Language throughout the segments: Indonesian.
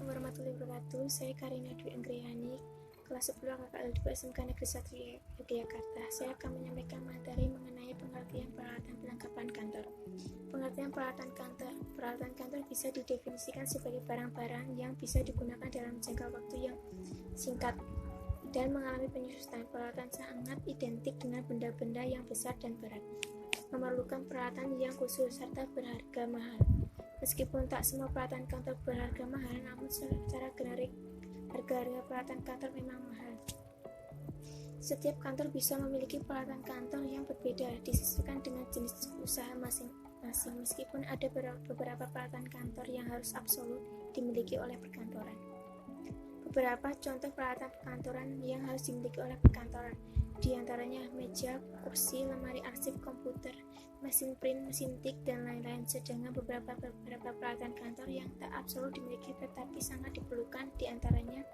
Assalamualaikum warahmatullahi wabarakatuh. Saya Karina Dwi Anggriyani, kelas 10 KKL 2 SMK Negeri 1 Yogyakarta. Saya akan menyampaikan materi mengenai pengertian peralatan perlengkapan kantor. Pengertian peralatan kantor bisa didefinisikan sebagai barang-barang yang bisa digunakan dalam jangka waktu yang singkat dan mengalami penyusutan. Peralatan sangat identik dengan benda-benda yang besar dan berat, memerlukan peralatan yang khusus serta berharga mahal. Meskipun tak semua peralatan kantor berharga mahal, namun secara generik harga-harga peralatan kantor memang mahal. Setiap kantor bisa memiliki peralatan kantor yang berbeda, disesuaikan dengan jenis usaha masing-masing. Meskipun ada beberapa peralatan kantor yang harus absolut dimiliki oleh perkantoran. Beberapa contoh peralatan perkantoran yang harus dimiliki oleh perkantoran, di antaranya meja, kursi, lemari arsip, komputer, mesin print, mesin tik, dan lain-lain. Sedangkan beberapa peralatan kantor yang tak absolut dimiliki tetapi sangat diperlukan, di antaranya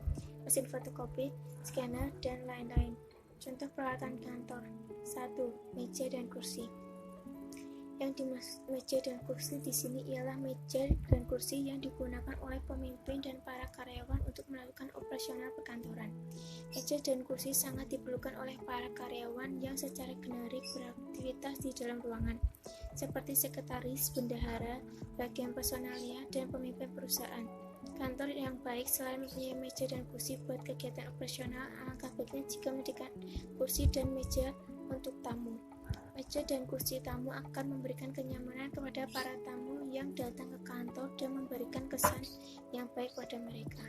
mesin fotokopi, scanner, dan lain-lain. Contoh peralatan kantor: 1. Meja dan kursi. Yang dimaksud meja dan kursi di sini ialah meja dan kursi yang digunakan oleh pemimpin dan para karyawan untuk melakukan operasional perkantoran. Meja dan kursi sangat diperlukan oleh para karyawan yang secara generik beraktivitas di dalam ruangan, seperti sekretaris, bendahara, bagian personalia, dan pemimpin perusahaan. Kantor yang baik selain mempunyai meja dan kursi buat kegiatan operasional, alangkah baiknya jika menyediakan kursi dan meja untuk tamu. Meja dan kursi tamu akan memberikan kenyamanan kepada para tamu yang datang ke kantor dan memberikan kesan yang baik pada mereka.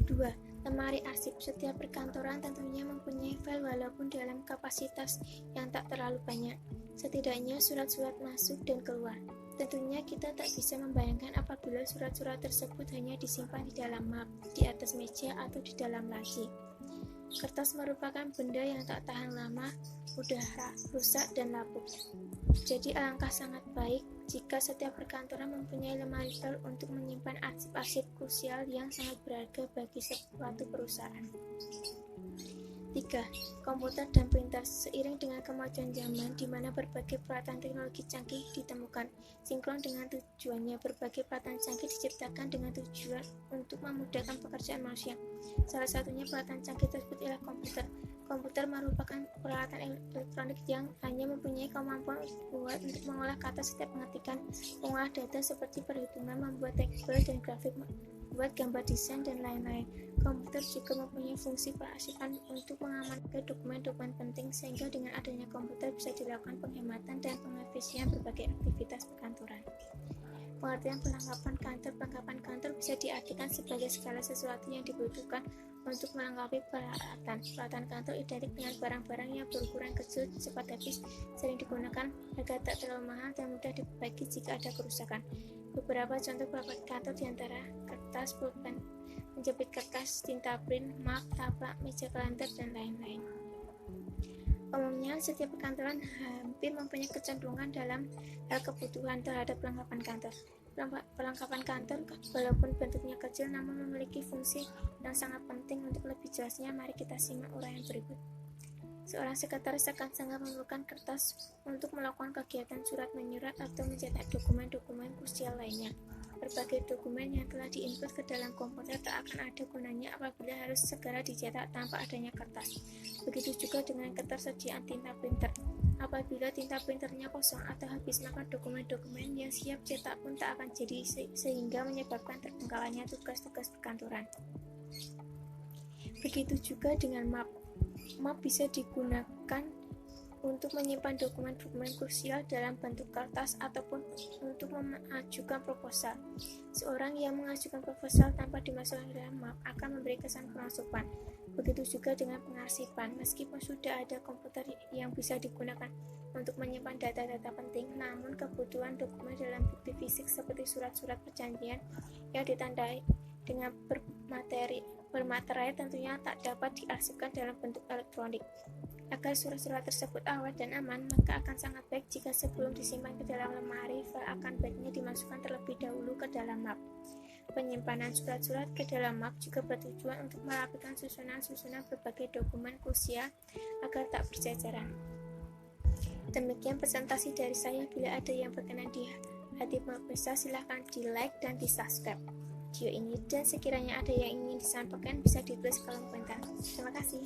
2. Lemari arsip. Setiap perkantoran tentunya mempunyai file walaupun dalam kapasitas yang tak terlalu banyak. Setidaknya surat-surat masuk dan keluar. Tentunya kita tak bisa membayangkan apabila surat-surat tersebut hanya disimpan di dalam map, di atas meja, atau di dalam laci. Kertas merupakan benda yang tak tahan lama, mudah rusak dan lapuk. Jadi alangkah sangat baik jika setiap perkantoran mempunyai lemari file untuk menyimpan arsip-arsip krusial yang sangat berharga bagi suatu perusahaan. 3. Komputer dan printer. Seiring dengan kemajuan zaman di mana berbagai peralatan teknologi canggih ditemukan, sinkron dengan tujuannya, berbagai peralatan canggih diciptakan dengan tujuan untuk memudahkan pekerjaan manusia. Salah satunya peralatan canggih tersebut ialah komputer. Komputer merupakan peralatan elektronik yang hanya mempunyai kemampuan untuk mengolah kata setiap pengetikan, mengolah data seperti perhitungan, membuat tabel dan grafik, membuat gambar desain, dan lain-lain. Komputer juga mempunyai fungsi pengarsipan untuk mengamankan dokumen-dokumen penting, sehingga dengan adanya komputer bisa dilakukan penghematan dan pengefisian berbagai aktivitas perkantoran. Pengertian perlengkapan kantor bisa diartikan sebagai segala sesuatu yang dibutuhkan untuk melengkapi peralatan. Peralatan kantor identik dengan barang-barang yang berukuran kecil, cepat habis, sering digunakan, harga tak terlalu mahal, dan mudah diperbaiki jika ada kerusakan. Beberapa contoh peralatan kantor diantara kertas, pulpen, menjepit kertas, tinta print, map, taplak, meja kalender, dan lain-lain. Umumnya, setiap perkantoran hampir mempunyai kecenderungan dalam hal kebutuhan terhadap perlengkapan kantor. Perlengkapan kantor, walaupun bentuknya kecil, namun memiliki fungsi yang sangat penting. Untuk lebih jelasnya, mari kita simak uraian berikut. Seorang sekretaris akan sangat memerlukan kertas untuk melakukan kegiatan surat menyurat atau mencetak dokumen-dokumen krusial lainnya. Berbagai dokumen yang telah diinput ke dalam komputer tak akan ada gunanya apabila harus segera dicetak tanpa adanya kertas. Begitu juga dengan ketersediaan tinta printer. Apabila tinta printernya kosong atau habis, maka dokumen-dokumen yang siap cetak pun tak akan jadi, sehingga menyebabkan terbengkalainya tugas-tugas perkantoran. Begitu juga dengan map. Map bisa digunakan untuk menyimpan dokumen-dokumen krusial dalam bentuk kertas ataupun untuk mengajukan proposal. Seorang yang mengajukan proposal tanpa dimasukkan dalam map akan memberi kesan kurang sopan. Begitu juga dengan pengarsipan. Meskipun sudah ada komputer yang bisa digunakan untuk menyimpan data-data penting, namun kebutuhan dokumen dalam bukti fisik seperti surat-surat perjanjian yang ditandai dengan bermaterai tentunya tak dapat diarsipkan dalam bentuk elektronik. Agar surat-surat tersebut awet dan aman, maka akan sangat baik jika sebelum disimpan ke dalam lemari, file akan baiknya dimasukkan terlebih dahulu ke dalam map. Penyimpanan surat-surat ke dalam map juga bertujuan untuk merapikan susunan-susunan berbagai dokumen krusial agar tak berjajaran. Demikian presentasi dari saya. Bila ada yang berkenan di hati pemirsa, silahkan di like dan di subscribe. video ini, dan sekiranya ada yang ingin disampaikan bisa ditulis kolom komentar. Terima kasih.